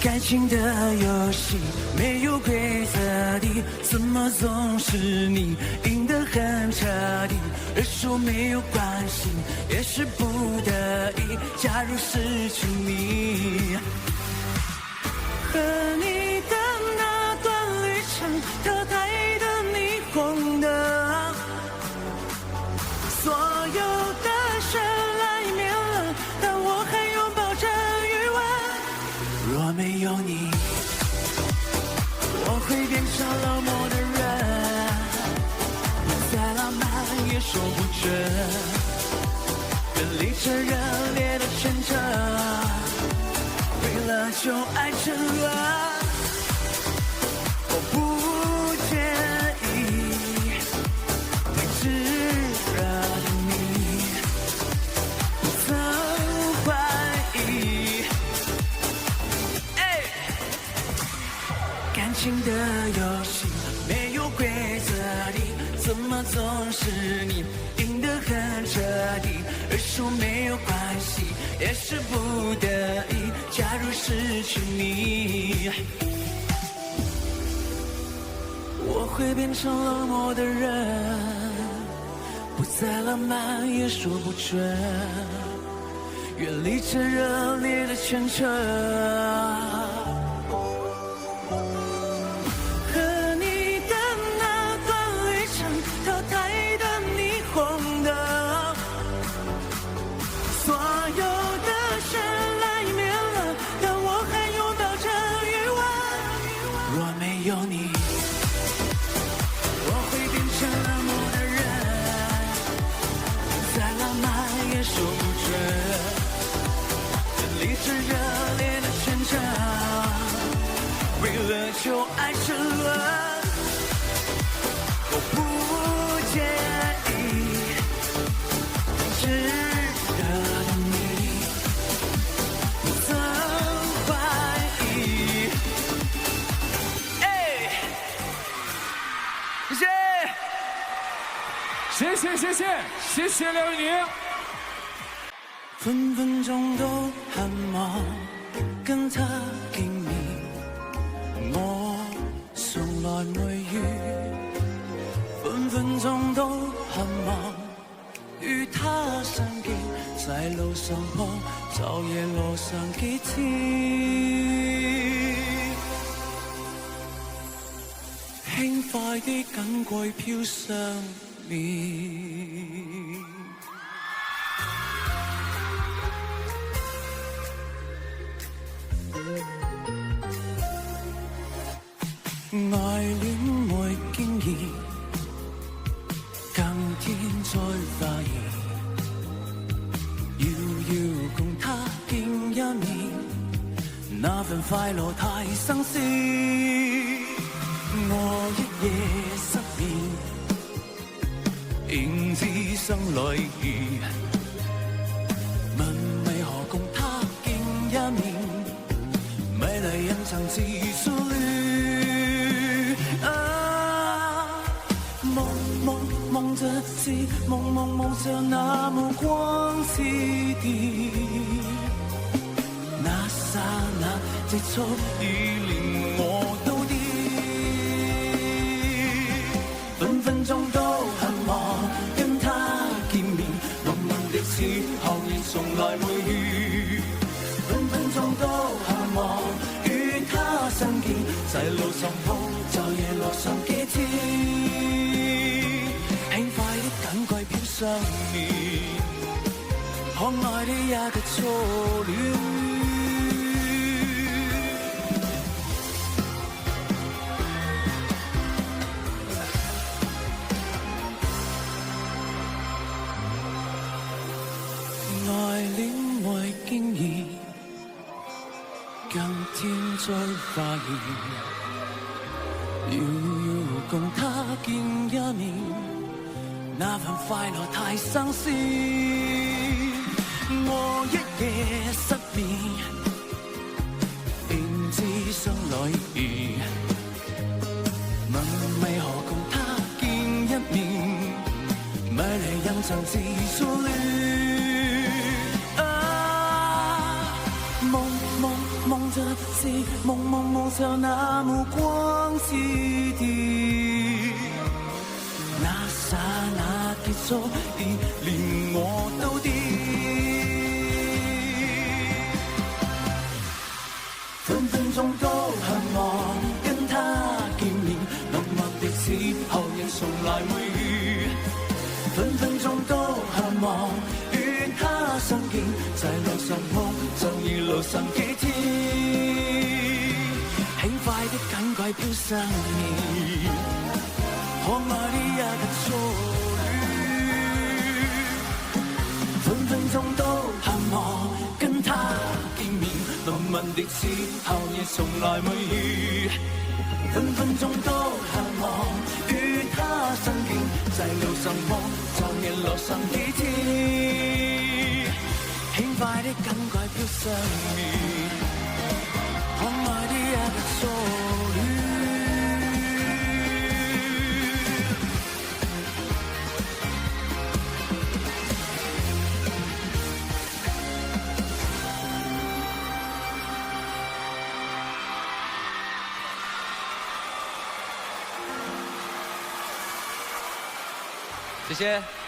感情的游戏没有规则的，怎么总是你赢得很彻底？而输没有关系，也是不得已。假如失去你，和你的那段旅程，特态的霓虹灯，所有的绚烂已灭了，但我还拥抱着余温。若没有你，我会变成冷漠的人，再浪漫也说不准。远离这热烈的前程，为了就爱沉沦。我不介意太炙热的你，不曾怀疑。感情的游戏没有规则的，怎么总是你赢得很彻底？而输没有关系，也是不得已。假如失去你，我会变成冷漠的人，不再浪漫也说不准。远离这热烈的前程。有你，我会变成冷漠的人，再浪漫也说不准。远离这热烈的前程，为了就爱沉沦。我不介意炙热的你，不曾怀疑。谢谢梁咏妮。分分鐘都很忙，跟他見面，我從來沒遇。分分鐘都很忙，與他相見，在路上碰，晝夜路上幾天，輕快的錦桂飄上面。愛戀沒經驗，今天才發現，要共他見一面，那份快樂太新鮮。我一夜失眠，應知生裏意，問為何共他見一面，美麗人曾自疏戀。夢着是夢着那目光似電，那剎那急速已令我都癲，分分鐘都很忙，跟他見面，濃的時候亦從來沒遇，分分鐘都很忙，與他相見，在路上碰，晝夜路上幾天。輕快的錦桂飄上面，可愛的一個初戀。愛戀沒經驗，今天才發現，要共他見一面。那份快樂太新鮮，我一夜失眠，便知心裏意，問為何共他見一面，美麗人曾自疏戀。夢着是放下那目光之地，那剎那結束，連我都癲。分分鐘都渴望跟他見面，默默的時候仍從來沒遇。分分鐘都渴望與他相見，在路上碰就如路上幾天，輕快的感慨飄上面，可愛的一個初戀。分分鐘都渴望跟他見面，濃密的時候亦從來沒遇。分分鐘都渴望與他相見，在路上碰就亦路上幾天，輕快的感慨飄上面，可愛的一個初戀。謝謝。